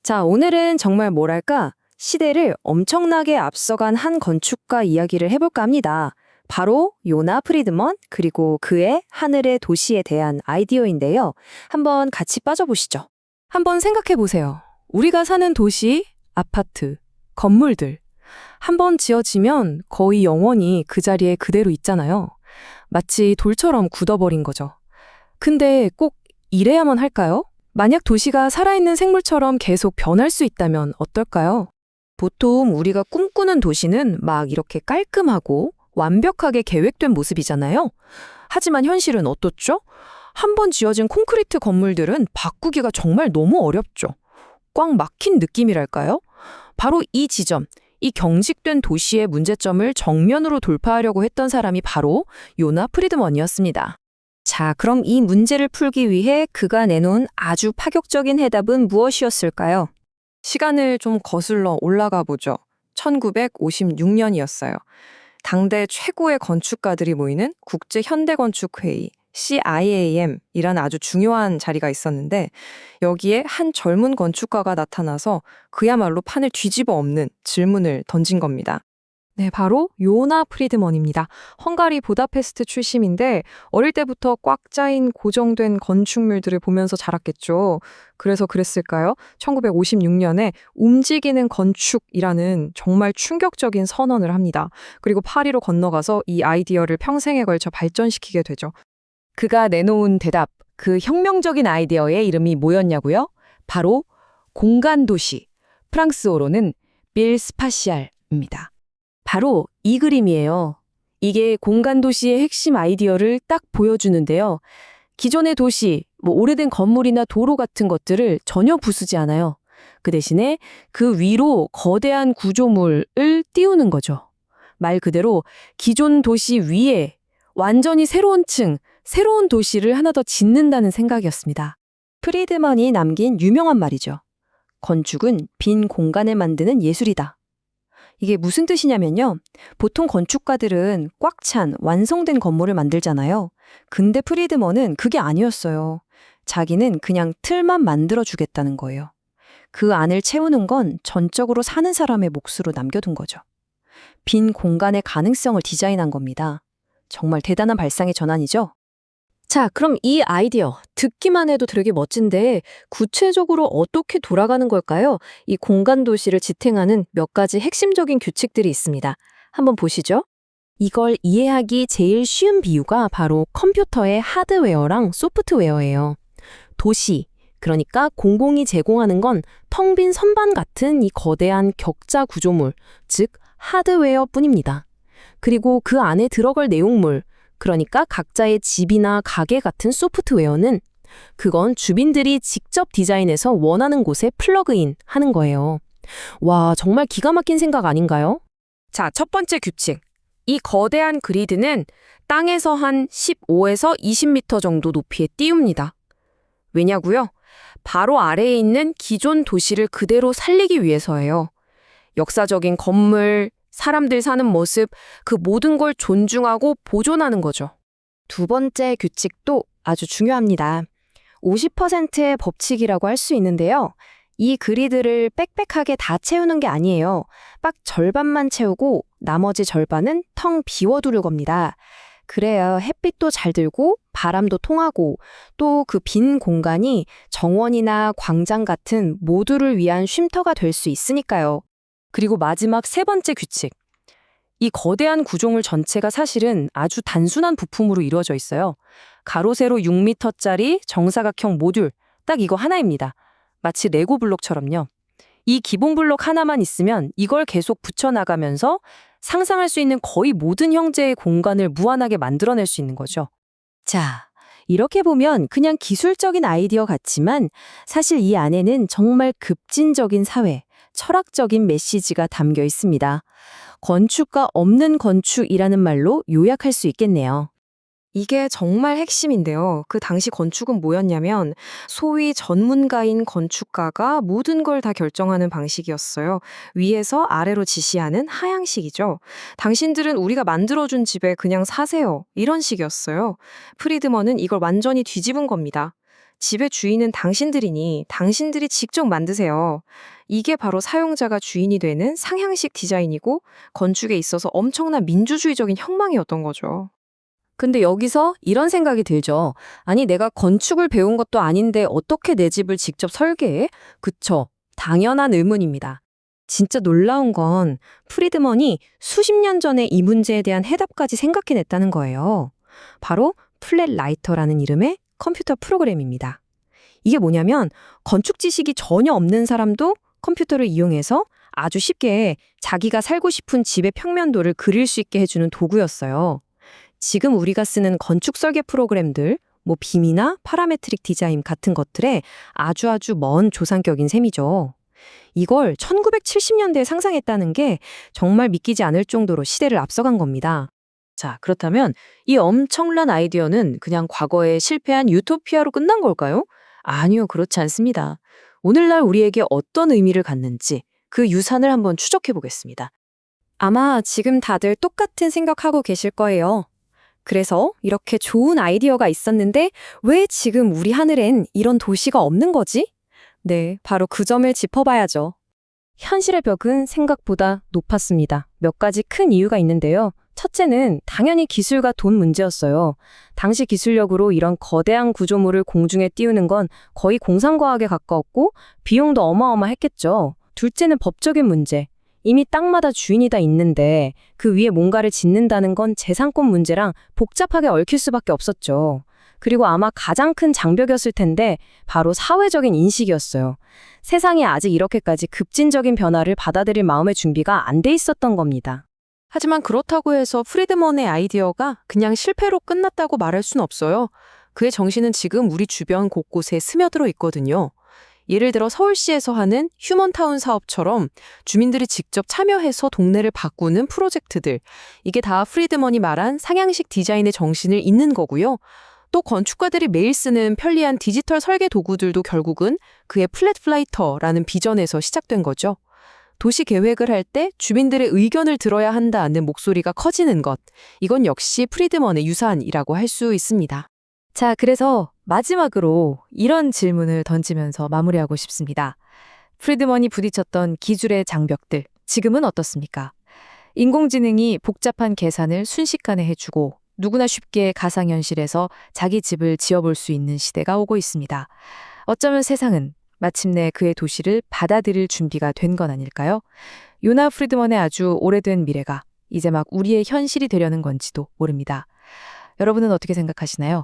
자, 오늘은 정말 뭐랄까, 시대를 엄청나게 앞서간 한 건축가 이야기를 해볼까 합니다. 바로 요나 프리드먼 그리고 그의 하늘의 도시에 대한 아이디어인데요. 한번 같이 빠져보시죠. 한번 생각해 보세요. 우리가 사는 도시, 아파트, 건물들. 한번 지어지면 거의 영원히 그 자리에 그대로 있잖아요. 마치 돌처럼 굳어버린 거죠. 근데 꼭 이래야만 할까요? 만약 도시가 살아있는 생물처럼 계속 변할 수 있다면 어떨까요? 보통 우리가 꿈꾸는 도시는 막 이렇게 깔끔하고 완벽하게 계획된 모습이잖아요. 하지만 현실은 어떻죠? 한 번 지어진 콘크리트 건물들은 바꾸기가 정말 너무 어렵죠. 꽉 막힌 느낌이랄까요? 바로 이 지점, 이 경직된 도시의 문제점을 정면으로 돌파하려고 했던 사람이 바로 요나 프리드먼이었습니다. 자, 그럼 이 문제를 풀기 위해 그가 내놓은 아주 파격적인 해답은 무엇이었을까요? 시간을 좀 거슬러 올라가 보죠. 1956년이었어요. 당대 최고의 건축가들이 모이는 국제현대건축회의 CIAM이라는 아주 중요한 자리가 있었는데 여기에 한 젊은 건축가가 나타나서 그야말로 판을 뒤집어 엎는 질문을 던진 겁니다. 네, 바로 요나 프리드먼입니다. 헝가리 부다페스트 출신인데 어릴 때부터 꽉 짜인 고정된 건축물들을 보면서 자랐겠죠. 그래서 그랬을까요? 1956년에 움직이는 건축이라는 정말 충격적인 선언을 합니다. 그리고 파리로 건너가서 이 아이디어를 평생에 걸쳐 발전시키게 되죠. 그가 내놓은 대답, 그 혁명적인 아이디어의 이름이 뭐였냐고요? 바로 공간도시, 프랑스어로는 빌스파시알입니다. 바로 이 그림이에요. 이게 공간도시의 핵심 아이디어를 딱 보여주는데요. 기존의 도시, 오래된 건물이나 도로 같은 것들을 전혀 부수지 않아요. 그 대신에 그 위로 거대한 구조물을 띄우는 거죠. 말 그대로 기존 도시 위에 완전히 새로운 층, 새로운 도시를 하나 더 짓는다는 생각이었습니다. 프리드먼이 남긴 유명한 말이죠. 건축은 빈 공간을 만드는 예술이다. 이게 무슨 뜻이냐면요. 보통 건축가들은 꽉 찬 완성된 건물을 만들잖아요. 근데 프리드먼은 그게 아니었어요. 자기는 그냥 틀만 만들어주겠다는 거예요. 그 안을 채우는 건 전적으로 사는 사람의 몫으로 남겨둔 거죠. 빈 공간의 가능성을 디자인한 겁니다. 정말 대단한 발상의 전환이죠? 자, 그럼 이 아이디어 듣기만 해도 되게 멋진데 구체적으로 어떻게 돌아가는 걸까요? 이 공간 도시를 지탱하는 몇 가지 핵심적인 규칙들이 있습니다. 한번 보시죠. 이걸 이해하기 제일 쉬운 비유가 바로 컴퓨터의 하드웨어랑 소프트웨어예요. 도시, 그러니까 공공이 제공하는 건 텅 빈 선반 같은 이 거대한 격자 구조물, 즉 하드웨어뿐입니다. 그리고 그 안에 들어갈 내용물, 그러니까 각자의 집이나 가게 같은 소프트웨어는 그건 주민들이 직접 디자인해서 원하는 곳에 플러그인 하는 거예요. 와, 정말 기가 막힌 생각 아닌가요? 자, 첫 번째 규칙. 이 거대한 그리드는 땅에서 한 15에서 20m 정도 높이에 띄웁니다. 왜냐고요? 바로 아래에 있는 기존 도시를 그대로 살리기 위해서예요. 역사적인 건물, 사람들 사는 모습, 그 모든 걸 존중하고 보존하는 거죠. 두 번째 규칙도 아주 중요합니다. 50%의 법칙이라고 할 수 있는데요. 이 그리드를 빽빽하게 다 채우는 게 아니에요. 딱 절반만 채우고 나머지 절반은 텅 비워두는 겁니다. 그래야 햇빛도 잘 들고 바람도 통하고 또 그 빈 공간이 정원이나 광장 같은 모두를 위한 쉼터가 될 수 있으니까요. 그리고 마지막 세 번째 규칙. 이 거대한 구조물 전체가 사실은 아주 단순한 부품으로 이루어져 있어요. 가로 세로 6m짜리 정사각형 모듈, 딱 이거 하나입니다. 마치 레고 블록처럼요. 이 기본 블록 하나만 있으면 이걸 계속 붙여나가면서 상상할 수 있는 거의 모든 형태의 공간을 무한하게 만들어낼 수 있는 거죠. 자, 이렇게 보면 그냥 기술적인 아이디어 같지만 사실 이 안에는 정말 급진적인 사회, 철학적인 메시지가 담겨 있습니다. 건축가 없는 건축이라는 말로 요약할 수 있겠네요. 이게 정말 핵심인데요. 그 당시 건축은 뭐였냐면 소위 전문가인 건축가가 모든 걸 다 결정하는 방식이었어요. 위에서 아래로 지시하는 하향식이죠. 당신들은 우리가 만들어준 집에 그냥 사세요. 이런 식이었어요. 프리드먼은 이걸 완전히 뒤집은 겁니다. 집의 주인은 당신들이니 당신들이 직접 만드세요. 이게 바로 사용자가 주인이 되는 상향식 디자인이고 건축에 있어서 엄청난 민주주의적인 혁명이었던 거죠. 근데 여기서 이런 생각이 들죠. 아니, 내가 건축을 배운 것도 아닌데 어떻게 내 집을 직접 설계해? 그쵸. 당연한 의문입니다. 진짜 놀라운 건 프리드먼이 수십 년 전에 이 문제에 대한 해답까지 생각해냈다는 거예요. 바로 플랫라이터라는 이름의 컴퓨터 프로그램입니다. 이게 뭐냐면 건축 지식이 전혀 없는 사람도 컴퓨터를 이용해서 아주 쉽게 자기가 살고 싶은 집의 평면도를 그릴 수 있게 해주는 도구였어요. 지금 우리가 쓰는 건축 설계 프로그램들, 뭐 빔이나 파라메트릭 디자인 같은 것들에 아주 먼 조상격인 셈이죠. 이걸 1970년대에 상상했다는 게 정말 믿기지 않을 정도로 시대를 앞서간 겁니다. 자, 그렇다면 이 엄청난 아이디어는 그냥 과거에 실패한 유토피아로 끝난 걸까요? 아니요, 그렇지 않습니다. 오늘날 우리에게 어떤 의미를 갖는지 그 유산을 한번 추적해 보겠습니다. 아마 지금 다들 똑같은 생각하고 계실 거예요. 그래서 이렇게 좋은 아이디어가 있었는데 왜 지금 우리 하늘엔 이런 도시가 없는 거지? 네, 바로 그 점을 짚어봐야죠. 현실의 벽은 생각보다 높았습니다. 몇 가지 큰 이유가 있는데요. 첫째는 당연히 기술과 돈 문제였어요. 당시 기술력으로 이런 거대한 구조물을 공중에 띄우는 건 거의 공상과학에 가까웠고 비용도 어마어마했겠죠. 둘째는 법적인 문제. 이미 땅마다 주인이 다 있는데 그 위에 뭔가를 짓는다는 건 재산권 문제랑 복잡하게 얽힐 수밖에 없었죠. 그리고 아마 가장 큰 장벽이었을 텐데 바로 사회적인 인식이었어요. 세상이 아직 이렇게까지 급진적인 변화를 받아들일 마음의 준비가 안 돼 있었던 겁니다. 하지만 그렇다고 해서 프리드먼의 아이디어가 그냥 실패로 끝났다고 말할 순 없어요. 그의 정신은 지금 우리 주변 곳곳에 스며들어 있거든요. 예를 들어 서울시에서 하는 휴먼타운 사업처럼 주민들이 직접 참여해서 동네를 바꾸는 프로젝트들. 이게 다 프리드먼이 말한 상향식 디자인의 정신을 잇는 거고요. 또 건축가들이 매일 쓰는 편리한 디지털 설계 도구들도 결국은 그의 플랫라이터라는 비전에서 시작된 거죠. 도시 계획을 할 때 주민들의 의견을 들어야 한다는 목소리가 커지는 것. 이건 역시 프리드먼의 유산이라고 할 수 있습니다. 자, 그래서 마지막으로 이런 질문을 던지면서 마무리하고 싶습니다. 프리드먼이 부딪혔던 기술의 장벽들, 지금은 어떻습니까? 인공지능이 복잡한 계산을 순식간에 해주고 누구나 쉽게 가상현실에서 자기 집을 지어볼 수 있는 시대가 오고 있습니다. 어쩌면 세상은 마침내 그의 도시를 받아들일 준비가 된 건 아닐까요? 요나 프리드먼의 아주 오래된 미래가 이제 막 우리의 현실이 되려는 건지도 모릅니다. 여러분은 어떻게 생각하시나요?